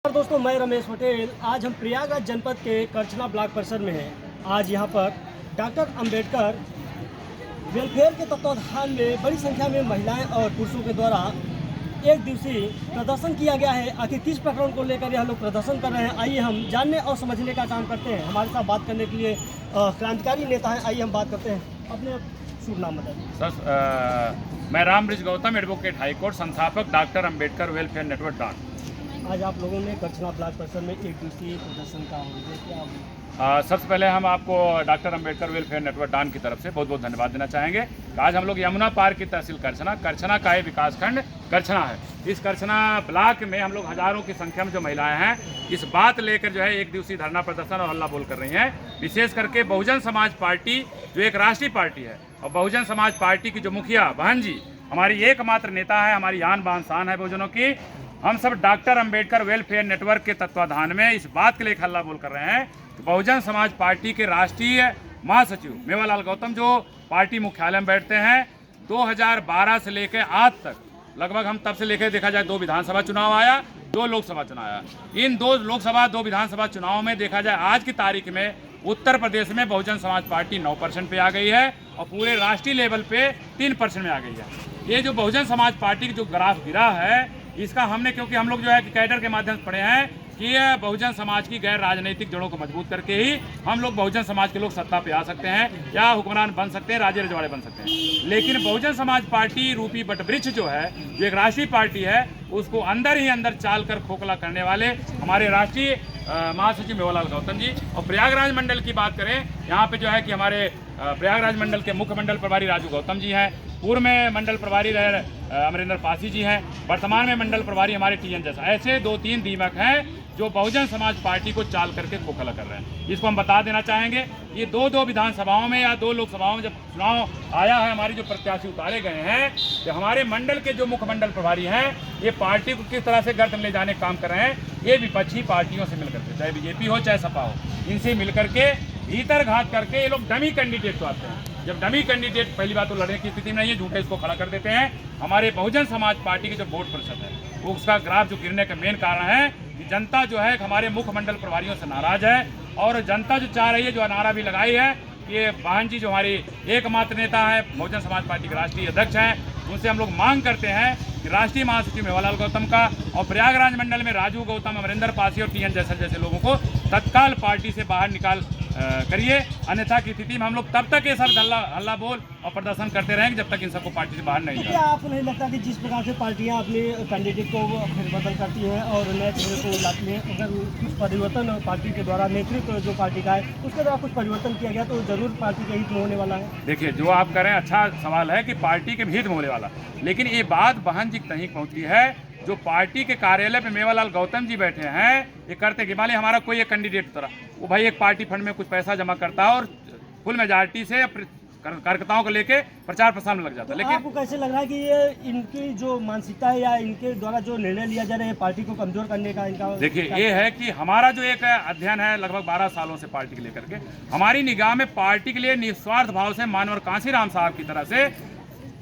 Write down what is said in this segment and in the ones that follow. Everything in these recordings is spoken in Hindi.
और दोस्तों, मैं रमेश पटेल। आज हम प्रयागराज जनपद के करछना ब्लॉक परिसर में हैं। आज यहाँ पर डॉक्टर अंबेडकर वेलफेयर के तत्वाधान में बड़ी संख्या में महिलाएं और पुरुषों के द्वारा एक दिवसीय प्रदर्शन किया गया है। आखिर किस प्रकरण को लेकर यह लोग प्रदर्शन कर रहे हैं, आइए हम जानने और समझने का काम करते हैं। हमारे साथ बात करने के लिए क्रांतिकारी नेता हैं। आइए हम बात करते हैं। अपने शुभ नाम बताइए। सर, मैं रामबृज गौतम, एडवोकेट हाईकोर्ट, संस्थापक doctor Ambedkar welfare network Dawn. आज आप लोगों ने करछना ब्लॉक परिसर में एक दिवसीय प्रदर्शन का क्या? सबसे पहले हम आपको doctor Ambedkar welfare network Dawn की तरफ से बहुत बहुत धन्यवाद देना चाहेंगे। आज हम लोग यमुना पार की तहसील करछना का ये विकासखंड करछना है। इस करछना ब्लॉक में हम लोग हजारों की संख्या में जो महिलाएं हैं, इस बात लेकर जो है एक दिवसीय धरना प्रदर्शन और हल्ला बोल कर रही हैं। विशेष करके बहुजन समाज पार्टी जो एक राष्ट्रीय पार्टी है, और बहुजन समाज पार्टी की जो मुखिया बहन जी हमारी एकमात्र नेता है, हमारी आन बान शान है बहुजनों की। हम सब डॉक्टर अंबेडकर वेलफेयर नेटवर्क के तत्वाधान में इस बात के लिए एक हल्ला बोल कर रहे हैं कि बहुजन समाज पार्टी के राष्ट्रीय महासचिव मेवालाल गौतम जो पार्टी मुख्यालय में बैठते हैं, 2012 से लेकर आज तक लगभग हम तब से लेकर देखा जाए 2 विधानसभा चुनाव आया, 2 लोकसभा चुनाव आया। इन 2 लोकसभा 2 विधानसभा चुनाव में देखा जाए आज की तारीख में उत्तर प्रदेश में बहुजन समाज पार्टी 9% पे आ गई है और पूरे राष्ट्रीय लेवल पे 3% में आ गई है। ये जो बहुजन समाज पार्टी की जो ग्राफ गिरा है, इसका हमने, क्योंकि हम लोग जो है कि कैडर के माध्यम से पढ़े हैं कि ये बहुजन समाज की गैर राजनीतिक जड़ों को मजबूत करके ही हम लोग बहुजन समाज के लोग सत्ता पे आ सकते हैं या हुक्मरान बन सकते हैं, राजे रजवाड़े बन सकते हैं। लेकिन बहुजन समाज पार्टी रूपी वटवृक्ष जो है, जो एक राष्ट्रीय पार्टी है, उसको अंदर ही अंदर चाल कर खोखला करने वाले हमारे राष्ट्रीय महासचिव मेवालाल गौतम जी। और प्रयागराज मंडल की बात करें, यहाँ पे जो है कि हमारे प्रयागराज मंडल के मुख्य मंडल प्रभारी राजू गौतम जी हैं, पूर्व में मंडल प्रभारी रहे अमरिंदर पासी जी हैं, वर्तमान में मंडल प्रभारी हमारे टीएन जैसा। ऐसे 2-3 दीमक हैं जो बहुजन समाज पार्टी को चाल करके खोखला कर रहे हैं। इसको हम बता देना चाहेंगे। ये 2 विधानसभाओं में या 2 लोकसभाओं में जब चुनाव आया है, हमारी जो प्रत्याशी उतारे गए हैं, तो हमारे मंडल के जो मुख्य मंडल प्रभारी हैं, ये पार्टी को किस तरह से गर्द में ले जाने का काम कर रहे हैं। ये विपक्षी पार्टियों से मिलकर के, चाहे बीजेपी हो चाहे सपा हो, इनसे मिलकर के भीतर घात करके ये लोग डमी कैंडिडेट को आते हैं। जब डमी कैंडिडेट, पहली बात तो लड़ने की स्थिति में नहीं है, झूठे इसको खड़ा कर देते हैं। हमारे बहुजन समाज पार्टी के जो वोट प्रतिशत है, वो उसका ग्राफ जो गिरने का मेन कारण है कि जनता जो है हमारे मुख्य मंडल प्रभारियों से नाराज है। और जनता जो चाह रही है, जो नारा भी लगाई है कि ये बहन जी जो हमारी एकमात्र नेता है, बहुजन समाज पार्टी के राष्ट्रीय अध्यक्ष हैं, उनसे हम लोग मांग करते हैं कि राष्ट्रीय महासचिव मेवालाल गौतम का और प्रयागराज मंडल में राजू गौतम, अमरिंदर पासी और टीएन जैसे लोगों को तत्काल पार्टी से बाहर निकाल करिए। अन्यथा की स्थिति में हम लोग तब तक ये सब हल्ला बोल और प्रदर्शन करते रहेंगे जब तक इन सबको पार्टी से बाहर नहीं। क्या आपको नहीं लगता कि जिस प्रकार से पार्टियां अपने कैंडिडेट को फेरबदल करती हैं और नए चेहरे को लाती हैं, अगर कुछ परिवर्तन पार्टी के द्वारा, नेतृत्व जो पार्टी का है उसके द्वारा कुछ परिवर्तन किया गया तो जरूर पार्टी के हित में होने वाला है? देखिए, जो आप करें अच्छा सवाल है कि पार्टी के हित में होने वाला, लेकिन ये बात बहन जी तक पहुंची है। जो पार्टी के कार्यालय पे मेवालाल गौतम जी बैठे हैं, ये करते कि मान लीजिए हमारा कोई एक कैंडिडेट उतरा, वो भाई एक पार्टी फंड में कुछ पैसा जमा करता है और फुल मेजॉरिटी से कार्यकर्ताओं को लेके प्रचार प्रसार में लग जाता है। लेकिन आपको कैसे लग रहा है कि ये इनकी जो मानसिकता है या इनके द्वारा जो निर्णय लिया जा रहा है पार्टी को कमजोर करने का इनका? देखिए, ये है कि हमारा जो एक अध्ययन है लगभग 12 सालों से पार्टी को लेकर के, हमारी निगाह में पार्टी के लिए निस्वार्थ भाव से मानवर कांसीराम साहब की तरह से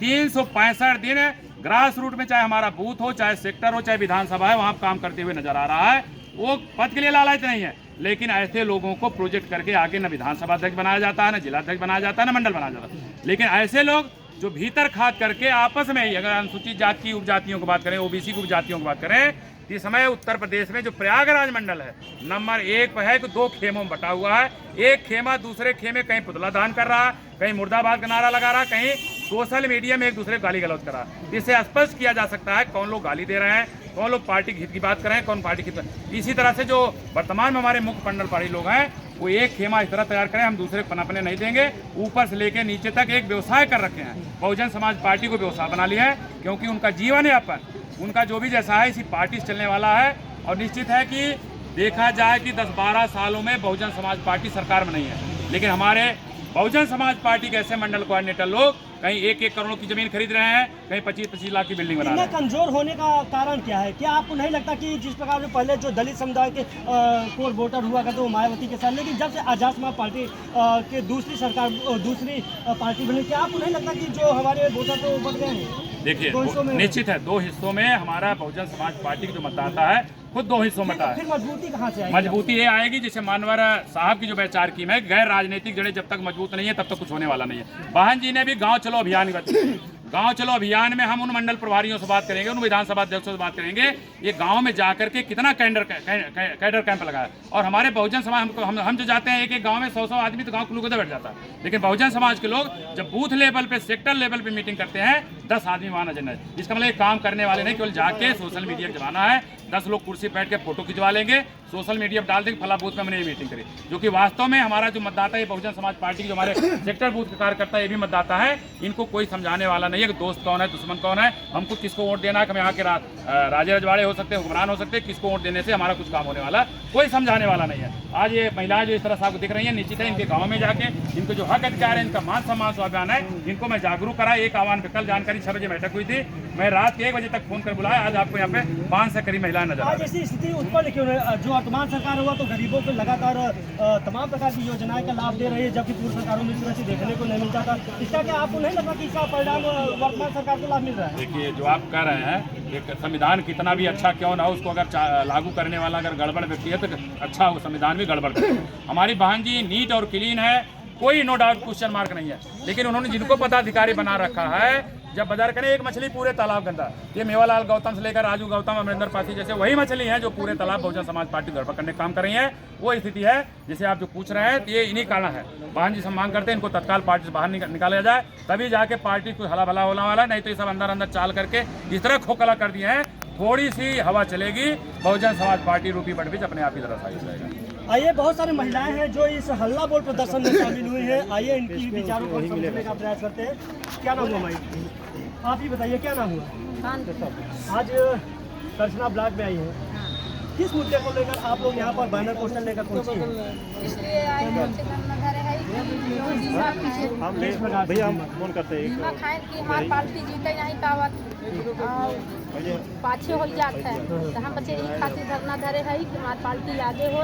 365 दिन ग्रास रूट में, चाहे हमारा बूथ हो, चाहे सेक्टर हो, चाहे विधानसभा है, वहां काम करते हुए नजर आ रहा है। वो पद के लिए लालच नहीं है, लेकिन ऐसे लोगों को प्रोजेक्ट करके आगे न विधानसभा अध्यक्ष बनाया जाता है, न जिला अध्यक्ष बनाया जाता है, न मंडल बनाया जाता है। लेकिन ऐसे लोग जो भीतर खाद करके आपस में ही, अगर अनुसूचित जाति की उपजातियों की बात करें, ओबीसी की उपजातियों की बात करें, इस समय उत्तर प्रदेश में जो प्रयागराज मंडल है नंबर 1 पर है कि 2 खेमों में बटा हुआ है। एक खेमा दूसरे खेमे कहीं पुतला दान कर रहा है, कहीं मुर्दाबाद का नारा लगा रहा है, कहीं सोशल मीडिया में एक दूसरे को गाली गलौज कर रहा है। इससे स्पष्ट किया जा सकता है कौन लोग गाली दे रहे हैं, कौन लोग पार्टी के हित की बात कर रहे हैं, कौन पार्टी की। इसी तरह से जो वर्तमान में हमारे मुख्य मंडल पार्टी लोग हैं, वो एक खेमा इस तरह तैयार करें, हम दूसरे को पनपने नहीं देंगे। ऊपर से लेकर नीचे तक एक व्यवसाय कर रखे हैं, बहुजन समाज पार्टी को व्यवसाय बना लिया है, क्योंकि उनका जीवन यापन, उनका जो भी जैसा है इसी पार्टी से चलने वाला है। और निश्चित है कि देखा जाए कि 10-12 सालों में बहुजन समाज पार्टी सरकार में नहीं है, लेकिन हमारे बहुजन समाज पार्टी के ऐसे मंडल कोऑर्डिनेटर लोग कहीं 1-1 करोड़ की जमीन खरीद रहे हैं, कहीं 25-25 लाख की बिल्डिंग बना रहे हैं। कमजोर होने का कारण क्या है? क्या आपको नहीं लगता कि जिस प्रकार से पहले जो दलित समुदाय के कोर वोटर हुआ करते वो मायावती के साथ, लेकिन जब से आजाद समाज पार्टी के दूसरी सरकार, दूसरी पार्टी बनी, क्या आपको नहीं लगता कि जो हमारे वोटर तो बढ़ गए हैं? देखिए, निश्चित है 2 हिस्सों में हमारा बहुजन समाज पार्टी की जो मतदाता है खुद 2 हिस्सों में बटा है। फिर मजबूती कहाँ से आएगी? मजबूती ये आएगी जैसे मानवर साहब की जो विचार की है, गैर राजनीतिक जड़ें जब तक मजबूत नहीं है तब तक कुछ होने वाला नहीं है। बहन जी ने भी गांव चलो अभियान गांव चलो अभियान में हम उन मंडल प्रभारियों से बात करेंगे, उन विधानसभा अध्यक्षों से बात करेंगे, ये गांव में जाकर के कितना कैडर कैंप लगाया। और हमारे बहुजन समाज हम जो जाते हैं एक गांव में 100 आदमी तो गांव खुल के बैठ जाता है, लेकिन बहुजन समाज के लोग जब बूथ लेवल पे सेक्टर लेवल पे मीटिंग करते हैं 10 आदमी वहां नजर नहीं। इसका मतलब काम करने वाले नहीं, केवल जाके सोशल मीडिया का जमाना है, 10 लोग कुर्सी बैठ के फोटो खिंचवा लेंगे, सोशल मीडिया पर डाल देंगे फला बूथ में हमने ये मीटिंग करी। जो कि वास्तव में हमारा जो मतदाता है बहुजन समाज पार्टी के जो हमारे सेक्टर बूथ के कार्यकर्ता ये भी मतदाता है, इनको कोई समझाने वाला नहीं है कि दोस्त कौन है दुश्मन कौन है, हमको किसको वोट देना है, हम यहाँ के राजे रजवाड़े हो सकते हैं, हुक्मरान हो सकते हैं, किसको वोट देने से हमारा कुछ काम होने वाला, कोई समझाने वाला नहीं है। आज ये महिलाएं जो इस तरह से आपको दिख रही हैं, निश्चित है इनके गाँव में जाके इनको जो हक अधिकार है, इनका मान सम्मान स्वाभिमान है, इनको मैं जागरूक करा। एक आह्वान पे कल जानकारी 6 बजे बैठक हुई थी, मैं रात के 1 बजे तक फोन कर बुलाया। आज आपको यहाँ पे 5 से करीब महिलाएं नजर आ रही हैं। ऐसी स्थिति उत्पन्न क्यों है? जो वर्तमान सरकार हुआ तो गरीबों को लगातार तमाम प्रकार की योजनाएं का लाभ दे रही है, जबकि पूर्व सरकारों में इस तरह से देखने को नहीं मिलता था। इसका क्या आपको नहीं लगता कि इसका परिणाम वर्तमान सरकार को लाभ मिल रहा है? देखिए जो आप कह रहे हैं, एक संविधान कितना भी अच्छा क्यों ना हो, उसको अगर लागू करने वाला अगर गड़बड़ व्यक्ति है तो अच्छा हो संविधान भी गड़बड़ करे। हमारी बहन जी नीट और क्लीन है, कोई नो डाउट क्वेश्चन मार्क नहीं है, लेकिन उन्होंने जिनको पदाधिकारी बना रखा है, जब बाजार करें एक मछली पूरे तालाब गंदा, ये मेवालाल गौतम से लेकर राजू गौतम अमरिंदर पासी जैसे वही मछली है जो पूरे तालाब बहुजन समाज पार्टी गड़बड़ करने का काम कर रही है। वो स्थिति है जिसे आप जो पूछ रहे हैं, ये इन्हीं कारण है। बहन जी सम्मान करते हैं, इनको तत्काल पार्टी से बाहर निकाला जाए, तभी जाके पार्टी को हला भला होने वाला, नहीं तो ये सब अंदर अंदर चाल करके इस तरह खोखला कर दिए हैं, थोड़ी सी हवा चलेगी बहुजन समाज पार्टी रूपी बटबीज अपने आप ही तरह साइज जाएगा। आइए, बहुत सारी महिलाएं हैं जो इस हल्ला बोल प्रदर्शन में शामिल हुई हैं। आइए इनकी विचारों को समझने का प्रयास करते हैं। क्या नाम हुआ भाई? आप ही बताइए क्या नाम हुआ? आज करछना ब्लॉक में आई है, किस मुद्दे को लेकर आप लोग यहाँ पर बैनर पोस्टर लेकर पहुँचे हैं? इसलिए आए हैं भैया हम फोन करते हैं खाए कि हमारी पार्टी जीते नहीं पावत पाछे हो जाते हैं, तो हम बच्चे यही खातिर धरना धरे है कि हमारी पार्टी आगे हो,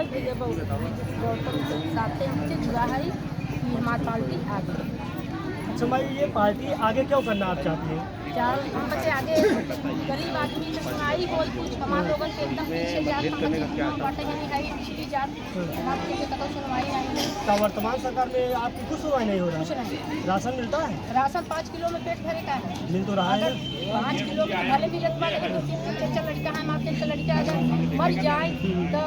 साथे हमसे जुड़ा है कि हमारी पार्टी आगे। अच्छा भाई, ये पार्टी आगे क्यों करना आप चाहती हैं? हम बच्चे आगे गरीब आदमी में सुनाई हो, कुछ हमारे लोगों के एकदम पीछे जात बाटे नहीं है, पिछली जात हमारे के कतौ सुनवाई नहीं। तो वर्तमान सरकार में आपकी कुछ सुनवाई नहीं हो रहा? कुछ नहीं। राशन मिलता है? राशन 5 किलो में पेट भरे का है, मिल तो रहा है। 5 किलो में भले मिलत बा, लेकिन 2-3 लड़का है, मार्केट का लड़का अगर मर जाए तो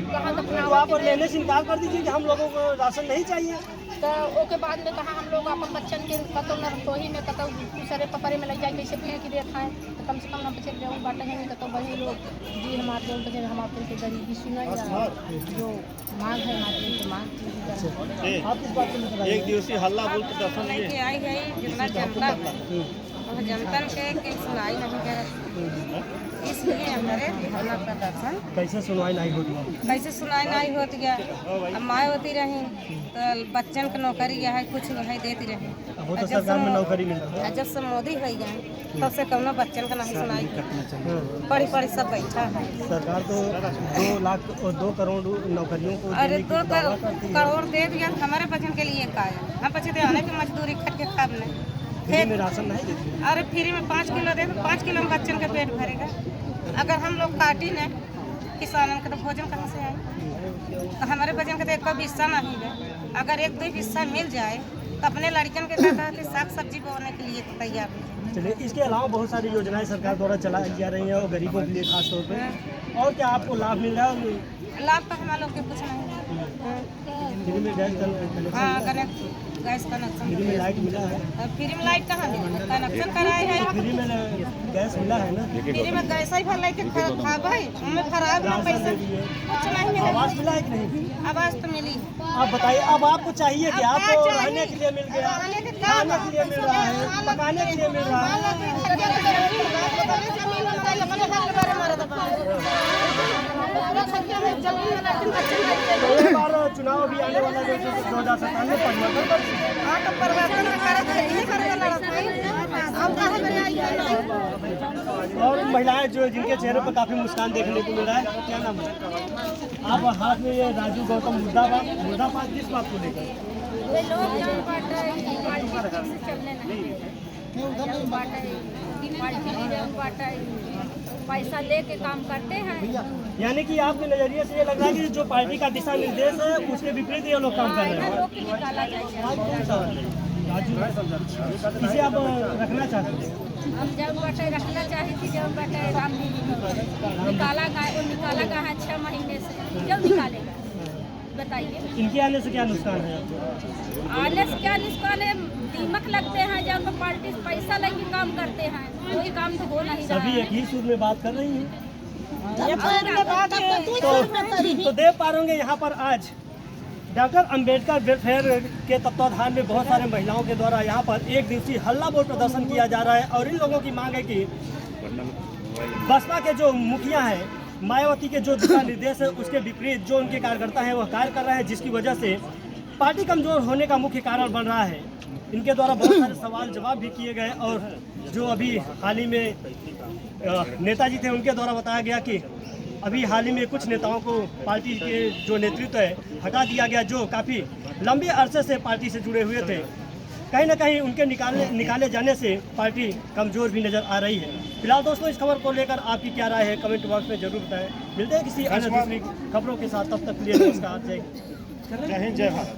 कहाँ दफना? तो आप लेने से इनकार कर दीजिए कि हम लोगों को राशन नहीं चाहिए। तो ओके बाद में कहा हम लोग अपन बच्चन के कतौ न रसोई में कतौ दूसरे पपरे में लग जाए, कैसे फेंक दे खाएं, तो कम से कम हम बच्चे गेहूँ बाटे हैं, कतौ वही लोग जी हमारे लोग बच्चे हम आपके के गरीबी सुना जो मांग है हमारे की मांग। आप इस बात को एक दिवसीय हल्ला बोल प्रदर्शन आई है जितना जनता और जनता के सुनाई नहीं कर, इसलिए हमारे धरना प्रदर्शन। कैसे सुनवाई नहीं होती? कैसे सुनाई नहीं होती गया, अब माँ होती रही तो बच्चन के नौकरी या है कुछ है देती रही, वो तो सरकार में नौकरी मिलता है। जब से मोदी हो गए तब से कौनो बच्चन का नहीं सुनाई, पढ़ी पढ़ी सब बैठा है। सरकार तो 2 लाख और 2 करोड़ नौकरियों को अरे देने की 2 दावा करती है। करोड़ दे दिया, हमारे बच्चन के लिए का है, हम बच्चे तो आने की मजदूरी खट के खाब नहीं, फ्री में राशन नहीं देती। अरे फ्री में 5 किलो दे तो 5 किलो में बच्चन का पेट भरेगा। अगर हम लोग काटी न किसानों का तो भोजन कहाँ से आए? तो हमारे बच्चन का तो एक हिस्सा नहीं है, अगर 1-2 हिस्सा मिल जाए तो अपने लड़कन के कहते साग सब्जी बोने के लिए तो तैयार है। चलिए, इसके अलावा बहुत सारी योजनाएं सरकार द्वारा चलाई जा रही हैं और गरीबों के लिए खास तौर पे, और क्या आपको लाभ मिल रहा है? लाभ तो हमारे लोग के कुछ नहीं है। फ्री में गैस कनेक्शन, हाँ गैस कनेक्शन, फ्री में लाइट मिला है, फ्री में लाइट कहाँ मिला? कनेक्शन कराए है, फ्री में गैस मिला है ना, फ्री में गैस ही भर के खाबे, उनमें खराब ना पैसा कुछ नहीं मिला। आवास मिला है कि नहीं? आवाज तो मिली। आप बताइए, अब आपको चाहिए कि आपको रहने के लिए मिल गया, खाने के लिए मिल रहा है, पकाने के लिए मिल रहा है। एक बार चुनाव भी आने वाला है 2017 में, परिवर्तन और महिलाएं जो जिनके चेहरे पर काफी मुस्कान देखने को मिल रहा है। क्या नाम है? आप हाथ में ये राजू गौतम मुर्दाबाद किस बात को लेकर? ये लोग जान बाटा है, पार्टी से चलने नहीं बाटा है, पार्टी लीडर बाटा है, पैसा लेके काम करते हैं, यानी कि आपके नजरिए से ये लग रहा है कि जो पार्टी का दिशा निर्देश है उसके विपरीत ये लोग काम कर रहे हैं। रोक के निकाला जाए। आज कौन सा इसे आप रखना चाहते हैं? हम जब बटे रखना चाहे थी, जब बटे राम जी निकाला गया, वो निकाला गया है 6 महीने से, जब निकालेगा बताइए। इनके आने से क्या नुकसान है आपको? आने से क्या नुकसान है? दीमक लगते हैं, जब पार्टी से पैसा लेके काम करते हैं, कोई काम तो हो नहीं रहा सभी है। एक ही सुर में बात कर रही हैं। तो तो देख पा रहे होंगे यहाँ पर आज डॉक्टर अंबेडकर वेलफेयर के तत्वाधान में बहुत सारे महिलाओं के द्वारा यहाँ पर एक दिवसीय हल्ला बोल प्रदर्शन किया जा रहा है और इन लोगों की मांग है कि बसपा के जो मुखिया हैं, मायावती के जो दिशा निर्देश है उसके विपरीत जो उनके कार्यकर्ता हैं वह कार्य कर रहे हैं, जिसकी वजह से पार्टी कमजोर होने का मुख्य कारण बन रहा है। इनके द्वारा बहुत सारे सवाल जवाब भी किए गए और जो अभी हाल ही में नेताजी थे उनके द्वारा बताया गया कि अभी हाल ही में कुछ नेताओं को पार्टी के जो नेतृत्व है हटा दिया गया, जो काफ़ी लंबे अरसे से पार्टी से जुड़े हुए थे। कहीं ना कहीं उनके निकाले जाने से पार्टी कमज़ोर भी नज़र आ रही है। फिलहाल दोस्तों इस खबर को लेकर आपकी क्या राय है कमेंट बॉक्स में जरूर बताएं। मिलते हैं किसी अन्य दूसरी खबरों के साथ, तब तक के लिए नमस्कार, जय हिंद, जय भारत।